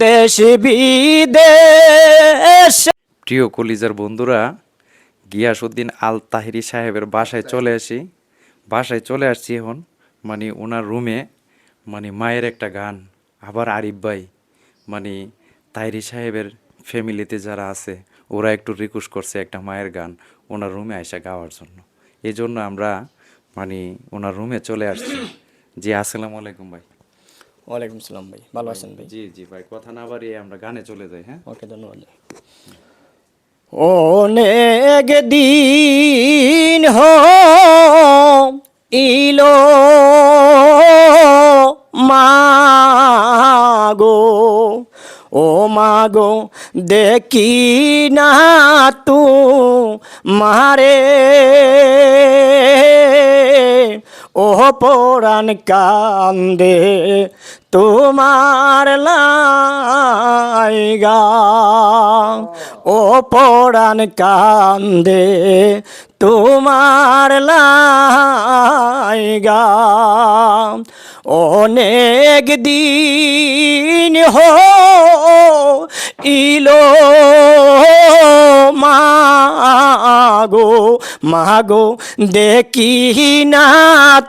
দেশ বিদেশ। প্রিয় কলিজার বন্ধুরা, গিয়াসউদ্দিন আল তাহিরি সাহেবের বাসায় চলে আসছি এখন। ওনার রুমে মায়ের একটা গান, আবার আরিফ ভাই তাহিরি সাহেবের ফ্যামিলিতে যারা আছে ওরা একটু রিকোয়েস্ট করছে একটা মায়ের গান ওনার রুমে আইসা গাওয়ার জন্য। এই জন্য আমরা ওনার রুমে চলে আসছি। জি, আসসালামু আলাইকুম ভাই। ওয়ালাইকুম সালাম ভাই, ভালো আছেন ভাই? জি জি ভাই, কথা না বাড়িয়ে আমরা গানে চলে যাই। হ্যাঁ, ওকে, ধন্যবাদ। অনেক দিন ইলো মাগো, ও মাগো দেখি না তু মারে, ও পরাণ কান্দে তোমার লাইগা, ও পরাণ কান্দে তোমার লাইগা। অনেক দিন ইলো মাগো, মাগো দেখি না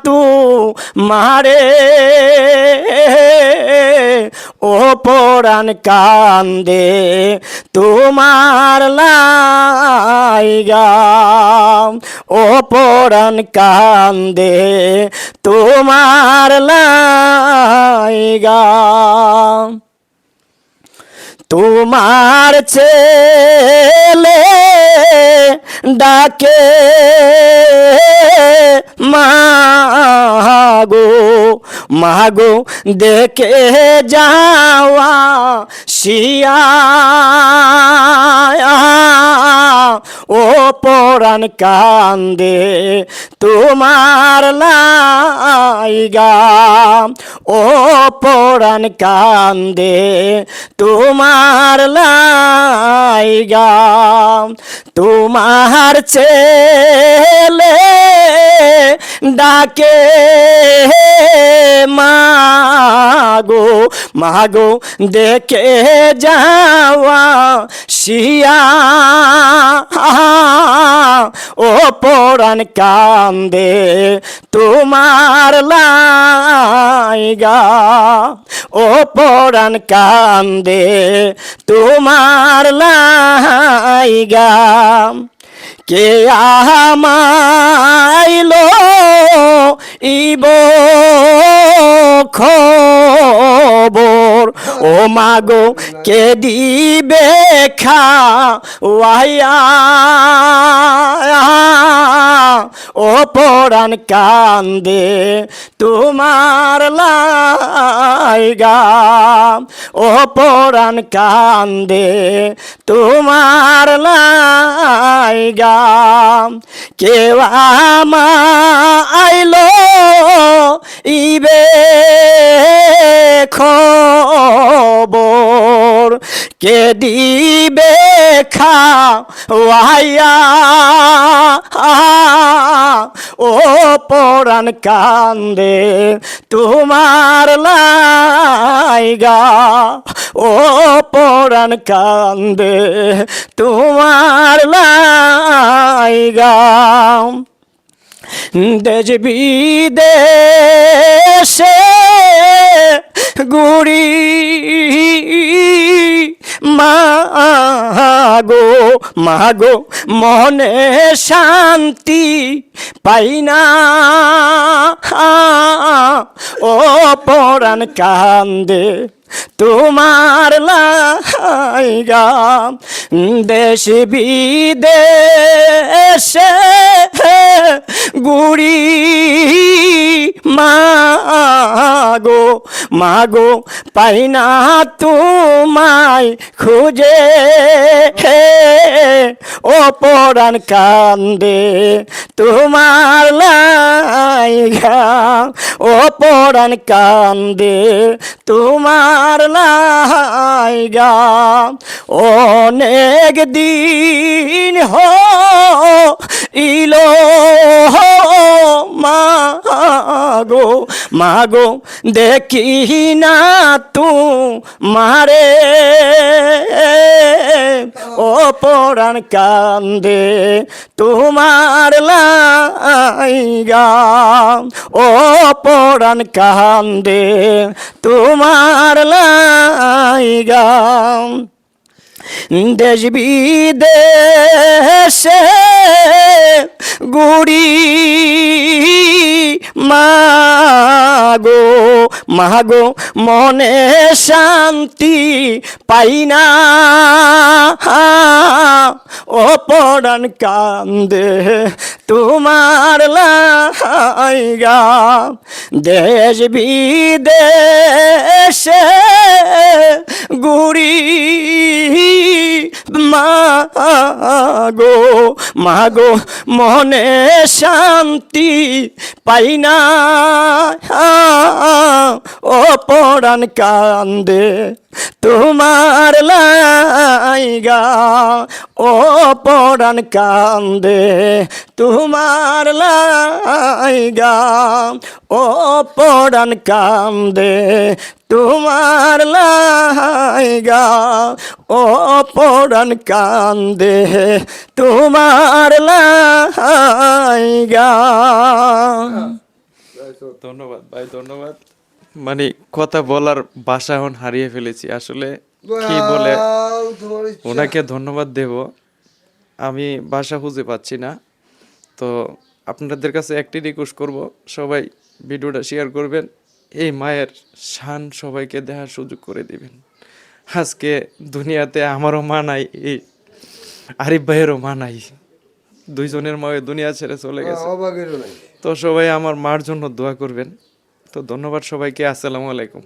তু মারে, ও পরাণ কান্দে তোমার লাইগা, ও পরাণ কান্দে তোমার লাইগা। তোমার ছেলে ডাকে মাগো, মাগো দেখে যাওয়া শিয়া, ও পরাণ কান্দে তোমার লাইগা, ও পরাণ কান্দে তোমার লাইগা। তোমার ছেলে ডাকে মাগো, মাগো দেখে যাওয়া শিয়া, ও পরাণ কান্দে তোমার লাইগা, ও পরাণ কান্দে তোমার লাইগা। কে আমাইলো ইব খবর, ও মাগো কে দিবে খাওয়াইয়া, ও পরাণ কান্দে তোমার লাইগা, ও পরাণ কান্দে তোমার লাইগা। কেউ আমাইলো ইবে খবর, কে দিবে খাওয়াইয়া, ও পরাণ কান্দে তোমার লাইগা, ও পরাণ কান্দে তোমার লাইগা। দেশ বিদেশে ঘুরি মাগো, মাগো মনে শান্তি পাই না, ও পরাণ কান্দে তোমার লাইগা। দেশ বিদেশে ঘুরি মাগো, মাগো পাই না তোমায় খুঁজে, ও পরাণ কান্দে তোমার লাইগা, ও পরাণ কান্দে তোমার লাইগা। অনেক দিন ইলো মাগো মাগো দেখি না তু মারে ও পরাণ কান্দে তোমার লাইগা ও পরাণ কান্দে তোমার লাইগা দেশ বিদেশে গুড়ি মাগো মাগো মনে শান্তি পাই না ও পরাণ কান্দে তোমার লাইগা দেশ বিদেশে গুড়ি মাগো মাগো মনে শান্তি পাই না ও পরাণ কান্দে তোমার লাইগা ও পরাণ কান্দে তোমার লাইগা ও পরাণ কান্দে তোমার লাইগা ও পরাণ কান্দে তোমার লাইগা। ধন্যবাদ ভাই, ধন্যবাদ। মানে কথা বলার ভাষা এখন হারিয়ে ফেলেছি আসলে, কি বলে ওনাকে ধন্যবাদ দেব আমি ভাষা খুঁজে পাচ্ছি না। তো আপনাদের কাছে একটি রিকোয়েস্ট করব, সবাই ভিডিওটা শেয়ার করবেন, এই মায়ের শান সবাইকে দেখার সুযোগ করে দিবেন। আজকে দুনিয়াতে আমারও মা নাই, এই আরিফ ভাইয়েরও মা নাই, দুইজনের মা দুনিয়া ছেড়ে চলে গেছে। তো সবাই আমার মার জন্য দোয়া করবেন। তো ধন্যবাদ সবাইকে, আসসালামু আলাইকুম।